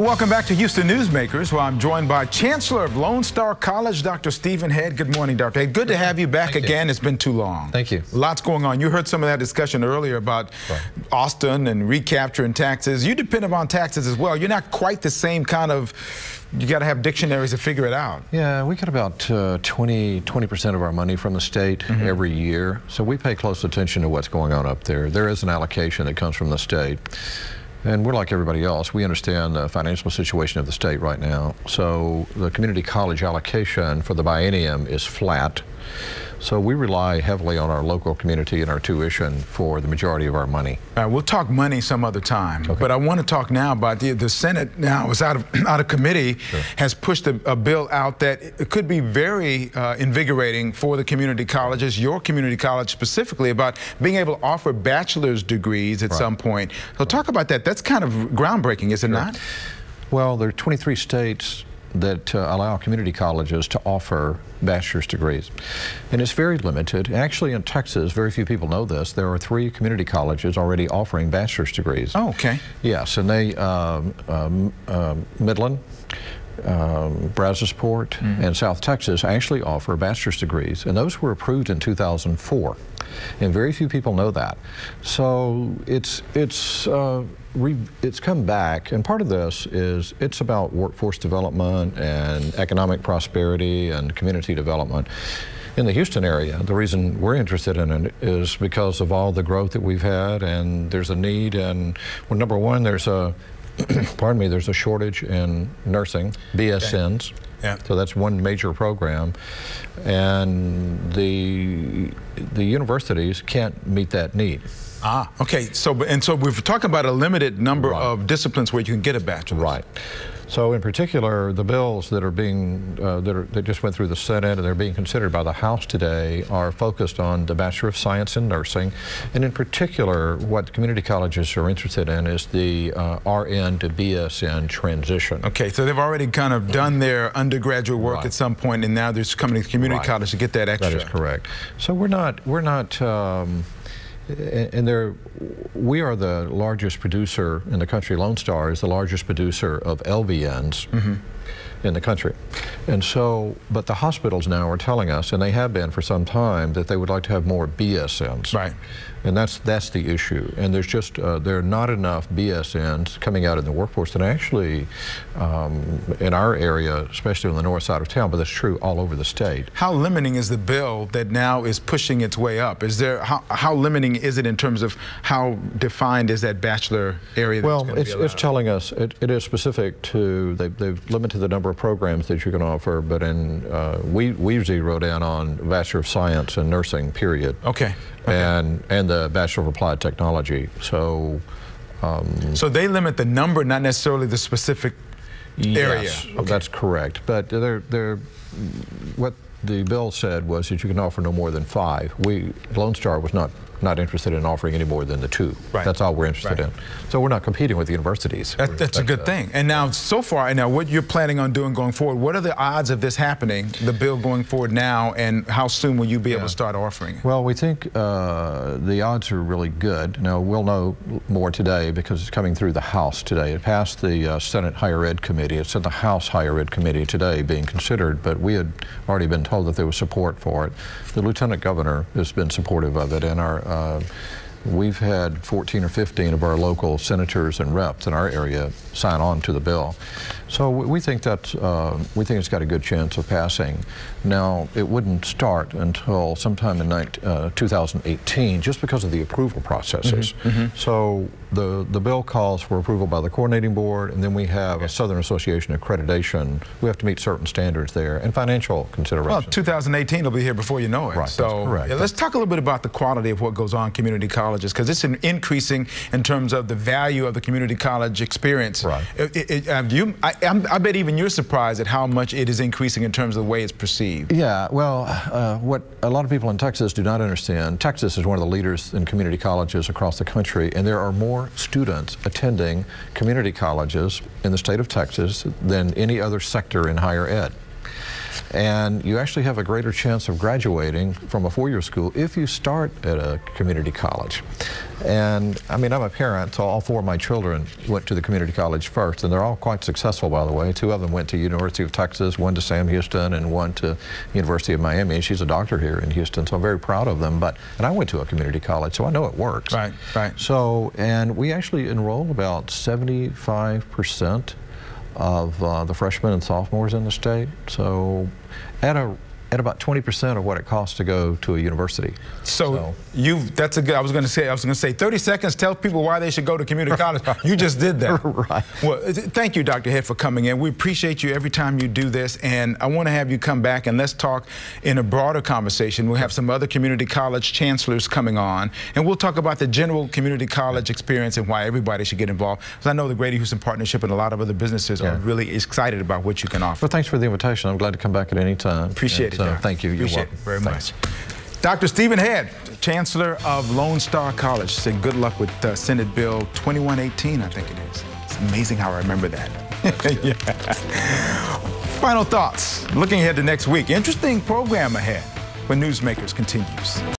Welcome back to Houston Newsmakers, where I'm joined by Chancellor of Lone Star College, Dr. Stephen Head. Good morning, Dr. Head. Good to have you back again. It's been too long. Thank you. Lots going on. You heard some of that discussion earlier about Austin and recapture and taxes. You depend upon taxes as well. You're not quite the same kind of, you got to have dictionaries to figure it out. Yeah, we get about 20% of our money from the state every year. So we pay close attention to what's going on up there. There is an allocation that comes from the state. And we're like everybody else. We understand the financial situation of the state right now. So the community college allocation for the biennium is flat. So we rely heavily on our local community and our tuition for the majority of our money. We'll talk money some other time, okay. But I want to talk now about the Senate now is out of committee, has pushed a bill out that it could be very invigorating for the community colleges, your community college specifically, about being able to offer bachelor's degrees at some point. So talk about that. That's kind of groundbreaking, is it not? Well, there are 23 states that allow community colleges to offer bachelor's degrees. And it's very limited. Actually, in Texas, very few people know this, there are 3 community colleges already offering bachelor's degrees. Oh, okay. Yes, and they, Midland, Brazosport, and South Texas actually offer bachelor's degrees, and those were approved in 2004. And very few people know that. So it's come back, and part of this is it's about workforce development and economic prosperity and community development. In the Houston area, the reason we're interested in it is because of all the growth that we've had, and there's a need, and well, number one, there's a pardon me, there's a shortage in nursing, BSNs. Yeah. So that's one major program, and the universities can't meet that need. Ah, okay. So we're talking about a limited number of disciplines where you can get a bachelor's. Right. So in particular, the bills that are being that just went through the Senate and they're being considered by the House today are focused on the Bachelor of Science in Nursing, and in particular, what community colleges are interested in is the RN to BSN transition. Okay, so they've already kind of done their undergraduate work at some point, and now they're coming to community college to get that extra. That is correct. So we're not. And we are the largest producer in the country. Lone Star is the largest producer of LVNs in the country. And so, but the hospitals now are telling us, and they have been for some time, that they would like to have more BSNs. Right. And that's the issue. And there's just, there are not enough BSNs coming out in the workforce. And actually, in our area, especially on the north side of town, but that's true all over the state. How limiting is the bill that now is pushing its way up? Is there, how limiting is it in terms of how defined is that bachelor area? Well, it's telling us, it is specific to, they've limited the number of programs that you can offer, but in, we zeroed in on Bachelor of Science and Nursing, period. Okay. And the Bachelor of Applied Technology. So so they limit the number, not necessarily the specific area. Yes, that's correct. But what the bill said was that you can offer no more than 5. Lone Star was not interested in offering any more than the 2. Right. That's all we're interested in. So we're not competing with the universities. That's a good thing. And now, so far, what you're planning on doing going forward, what are the odds of this happening, the bill going forward now, and how soon will you be able to start offering it? Well, we think the odds are really good. Now, we'll know more today because it's coming through the House today. It passed the Senate Higher Ed Committee. It's in the House Higher Ed Committee today being considered, but we had already been told that there was support for it. The Lieutenant Governor has been supportive of it, and we've had 14 or 15 of our local senators and reps in our area sign on to the bill. So we think it's got a good chance of passing. Now, it wouldn't start until sometime in 2018 just because of the approval processes. So the bill calls for approval by the coordinating board, and then we have a Southern Association accreditation. We have to meet certain standards there and financial considerations. Well, 2018 will be here before you know it. Right, so that's correct. Let's talk a little bit about the quality of what goes on in community colleges, because it's increasing in terms of the value of the community college experience. Right. I bet even you're surprised at how much it is increasing in terms of the way it's perceived. Yeah, well, what a lot of people in Texas do not understand, Texas is one of the leaders in community colleges across the country, and there are more students attending community colleges in the state of Texas than any other sector in higher ed. And you actually have a greater chance of graduating from a four-year school if you start at a community college. And I mean, I'm a parent, so all four of my children went to the community college first, and they're all quite successful, by the way. Two of them went to University of Texas, one to Sam Houston, and one to University of Miami. She's a doctor here in Houston, so I'm very proud of them. And I went to a community college, so I know it works. Right, right. So, and we actually enroll about 75% of the freshmen and sophomores in the state. So at about 20% of what it costs to go to a university. So that's a good, I was going to say 30 seconds, tell people why they should go to community college. You just did that. Right. Well, thank you, Dr. Head, for coming in. We appreciate you every time you do this, and I want to have you come back and let's talk in a broader conversation. We'll have some other community college chancellors coming on, and we'll talk about the general community college experience and why everybody should get involved. Because I know the Grady Houston Partnership and a lot of other businesses are really excited about what you can offer. Well, thanks for the invitation. I'm glad to come back at any time. Appreciate it. So thank you. You're Appreciate welcome. it very much. Dr. Stephen Head, Chancellor of Lone Star College, said good luck with Senate Bill 2118, I think it is. It's amazing how I remember that. Yeah. Final thoughts, looking ahead to next week. Interesting program ahead when Newsmakers continues.